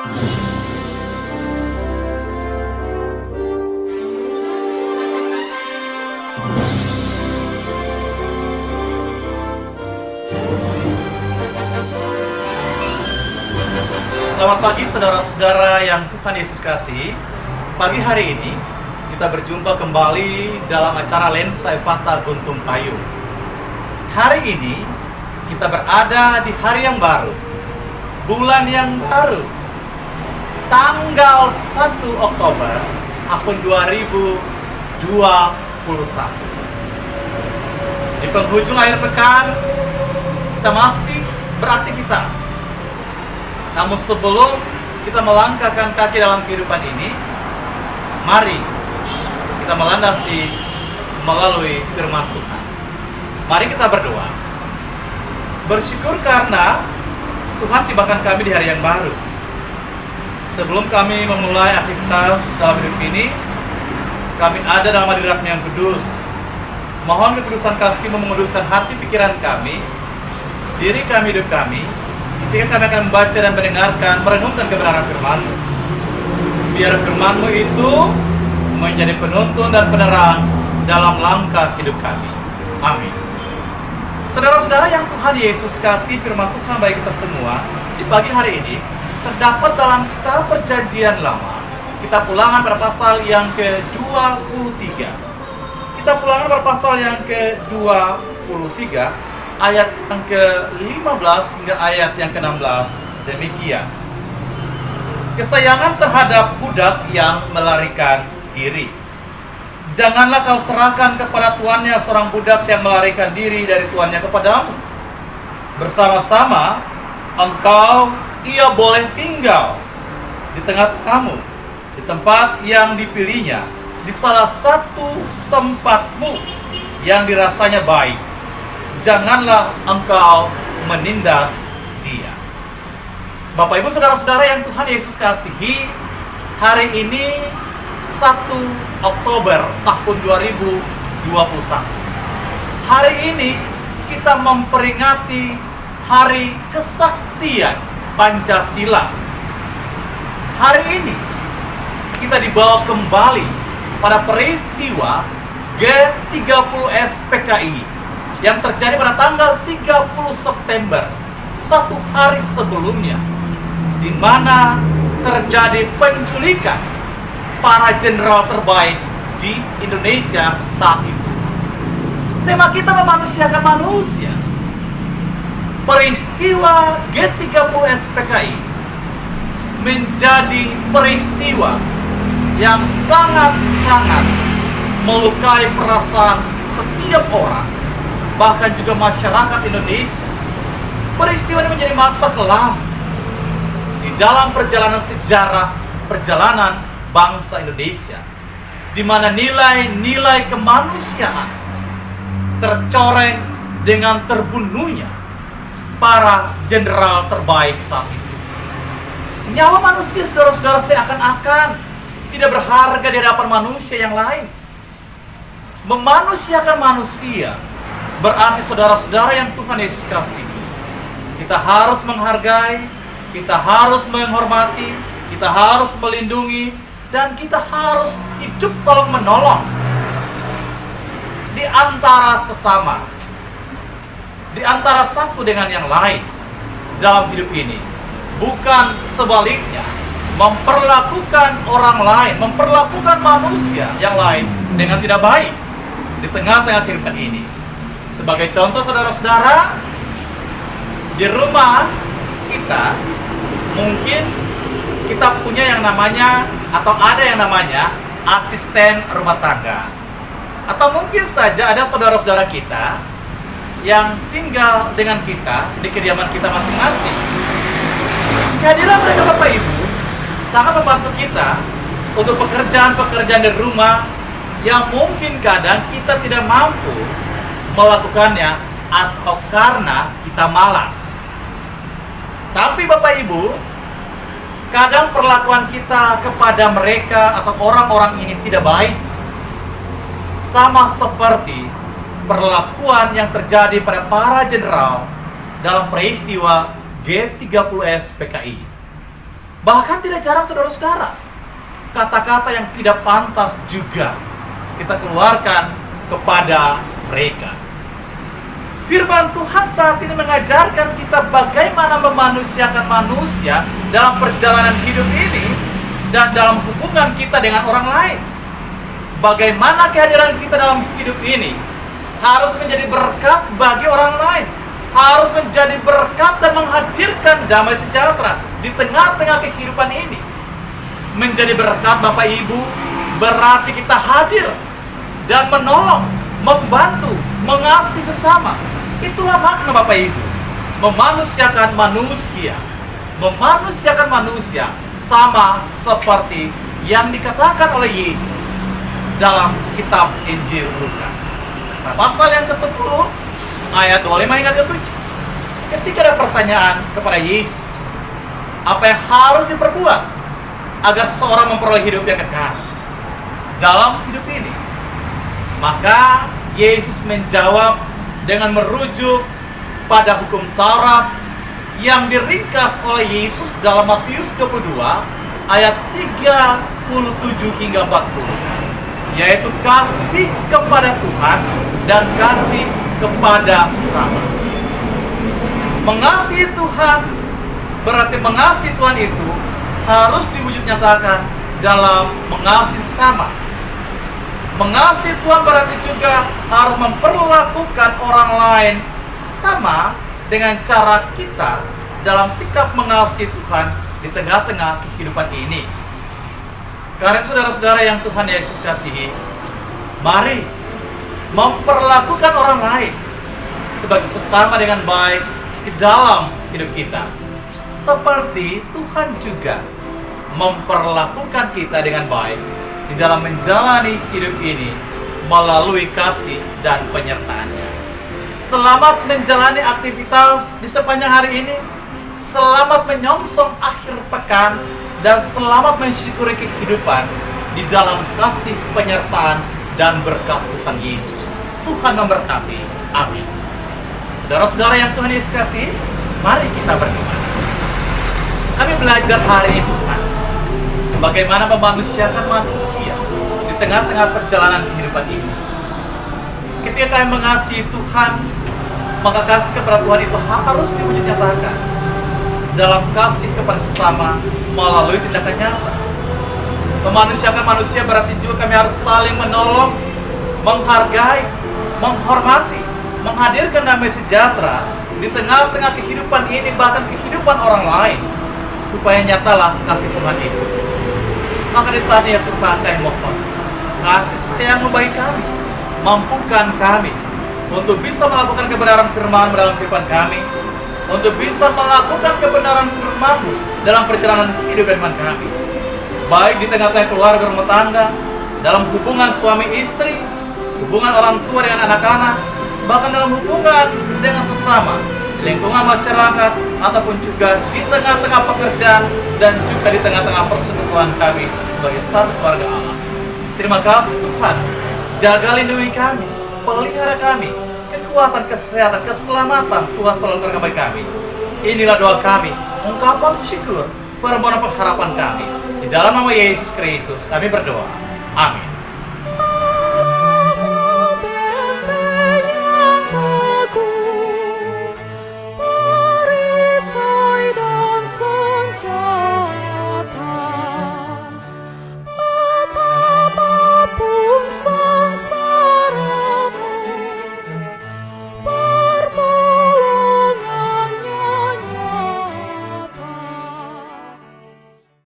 Selamat pagi saudara-saudara yang Tuhan Yesus kasih. Pagi hari ini kita berjumpa kembali dalam acara Lensa Epata Guntung Payung. Hari ini kita berada di hari yang baru, bulan yang baru, tanggal 1 Oktober tahun 2021. Di penghujung akhir pekan kita masih beraktivitas. Namun sebelum kita melangkahkan kaki dalam kehidupan ini, mari kita melandasi melalui firman Tuhan. Mari kita berdoa. Bersyukur karena Tuhan tibakan kami di hari yang baru. Sebelum kami memulai aktivitas dalam hidup ini, kami ada dalam hadirat-Mu yang kudus. Mohon kekudusan kasih-Mu menguduskan hati pikiran kami, diri kami, hidup kami, ketika kami akan membaca dan mendengarkan, merenungkan kebenaran firman-Mu. Biar firman-Mu itu menjadi penuntun dan penerang dalam langkah hidup kami. Amin. Saudara-saudara yang Tuhan Yesus kasih, firman Tuhan bagi kita semua di pagi hari ini terdapat dalam kitab Perjanjian Lama, kitab Ulangan pada pasal yang ke-23. Kitab Ulangan pada pasal yang ke-23, ayat yang ke-15 hingga ayat yang ke-16 demikian. Kesayangan terhadap budak yang melarikan diri. Janganlah kau serahkan kepada tuannya seorang budak yang melarikan diri dari tuannya kepadamu. Bersama-sama engkau ia boleh tinggal di tengah kamu, di tempat yang dipilihnya, di salah satu tempatmu yang dirasanya baik. Janganlah engkau menindas dia. Bapak Ibu saudara-saudara yang Tuhan Yesus kasihi, hari ini 1 Oktober tahun 2021. Hari ini kita memperingati Hari Kesaktian Pancasila. Hari ini kita dibawa kembali pada peristiwa G30S PKI yang terjadi pada tanggal 30 September, satu hari sebelumnya, di mana terjadi penculikan para jenderal terbaik di Indonesia saat itu. Tema kita memanusiakan manusia. Peristiwa G30S PKI menjadi peristiwa yang sangat-sangat melukai perasaan setiap orang, bahkan juga masyarakat Indonesia. Peristiwa ini menjadi masa kelam di dalam perjalanan sejarah perjalanan bangsa Indonesia, di mana nilai-nilai kemanusiaan tercoreng dengan terbunuhnya para jenderal terbaik saat itu. Nyawa manusia, saudara-saudara, seakan-akan tidak berharga di hadapan manusia yang lain. Memanusiakan manusia berarti, saudara-saudara yang Tuhan Yesus kasihi, kita harus menghargai, kita harus menghormati, kita harus melindungi, dan kita harus hidup tolong-menolong di antara sesama, di antara satu dengan yang lain dalam hidup ini. Bukan sebaliknya, memperlakukan orang lain, memperlakukan manusia yang lain dengan tidak baik di tengah-tengah kehidupan ini. Sebagai contoh, saudara-saudara, di rumah kita mungkin kita punya yang namanya, atau ada yang namanya asisten rumah tangga. Atau mungkin saja ada saudara-saudara kita yang tinggal dengan kita di kediaman kita masing-masing. Kehadiran mereka, Bapak Ibu, sangat membantu kita untuk pekerjaan-pekerjaan di rumah yang mungkin kadang kita tidak mampu melakukannya atau karena kita malas. Tapi Bapak Ibu, kadang perlakuan kita kepada mereka atau orang-orang ini tidak baik, sama seperti perlakuan yang terjadi pada para jenderal dalam peristiwa G30S PKI. Bahkan tidak jarang saudara-saudara, kata-kata yang tidak pantas juga kita keluarkan kepada mereka. Firman Tuhan saat ini mengajarkan kita bagaimana memanusiakan manusia dalam perjalanan hidup ini dan dalam hubungan kita dengan orang lain. Bagaimana kehadiran kita dalam hidup ini harus menjadi berkat bagi orang lain, harus menjadi berkat dan menghadirkan damai sejahtera di tengah-tengah kehidupan ini. Menjadi berkat Bapak Ibu berarti kita hadir dan menolong, membantu, mengasihi sesama. Itulah makna Bapak Ibu, memanusiakan manusia. Memanusiakan manusia sama seperti yang dikatakan oleh Yesus dalam kitab Injil Lukas. Nah, pasal yang ke-10 ayat 25 hingga 27. Ketika ada pertanyaan kepada Yesus, apa yang harus diperbuat agar seseorang memperoleh hidup yang kekal dalam hidup ini? Maka Yesus menjawab dengan merujuk pada hukum Taurat yang diringkas oleh Yesus dalam Matius 22 ayat 37 hingga 40, yaitu kasih kepada Tuhan dan kasih kepada sesama. Mengasihi Tuhan berarti mengasihi Tuhan itu harus diwujud nyatakan dalam mengasihi sesama. Mengasihi Tuhan berarti juga harus memperlakukan orang lain sama dengan cara kita dalam sikap mengasihi Tuhan di tengah-tengah kehidupan ini. Karena saudara-saudara yang Tuhan Yesus kasihi, mari memperlakukan orang lain sebagai sesama dengan baik di dalam hidup kita, seperti Tuhan juga memperlakukan kita dengan baik di dalam menjalani hidup ini melalui kasih dan penyertaannya. Selamat menjalani aktivitas di sepanjang hari ini, selamat menyongsong akhir pekan, dan selamat mensyukuri kehidupan di dalam kasih penyertaan dan berkat Tuhan Yesus. Tuhan memberkati. Amin. Saudara-saudara yang Tuhan Yesus kasih, mari kita berdoa. Kami belajar hari ini Tuhan, bagaimana memanusiakan manusia di tengah-tengah perjalanan kehidupan ini. Ketika kami mengasihi Tuhan, maka kasih kepada Tuhan itu harus diwujud nyatakan dalam kasih kepada sesama melalui tindakan nyata. Memanusiakan manusia berarti juga kami harus saling menolong, menghargai, menghormati, menghadirkan damai sejahtera di tengah-tengah kehidupan ini, bahkan kehidupan orang lain, supaya nyatalah kasih Tuhan itu. Maka di saat ini Tuhan, kami mohon kasih setia bagi kami, mampukan kami untuk bisa melakukan kebenaran firman dalam kehidupan kami, untuk bisa melakukan kebenaran firman-Mu dalam perjalanan hidup dan iman kami, baik di tengah-tengah keluarga rumah tangga, dalam hubungan suami istri, hubungan orang tua dengan anak-anak, bahkan dalam hubungan dengan sesama, lingkungan masyarakat, ataupun juga di tengah-tengah pekerjaan dan juga di tengah-tengah persekutuan kami sebagai satu keluarga Allah. Terima kasih Tuhan, jaga lindungi kami, pelihara kami, kekuatan, kesehatan, keselamatan Tuhan selalu karena bagi kami. Inilah doa kami, ungkapan syukur, permohonan pengharapan kami. Di dalam nama Yesus Kristus kami berdoa. Amin.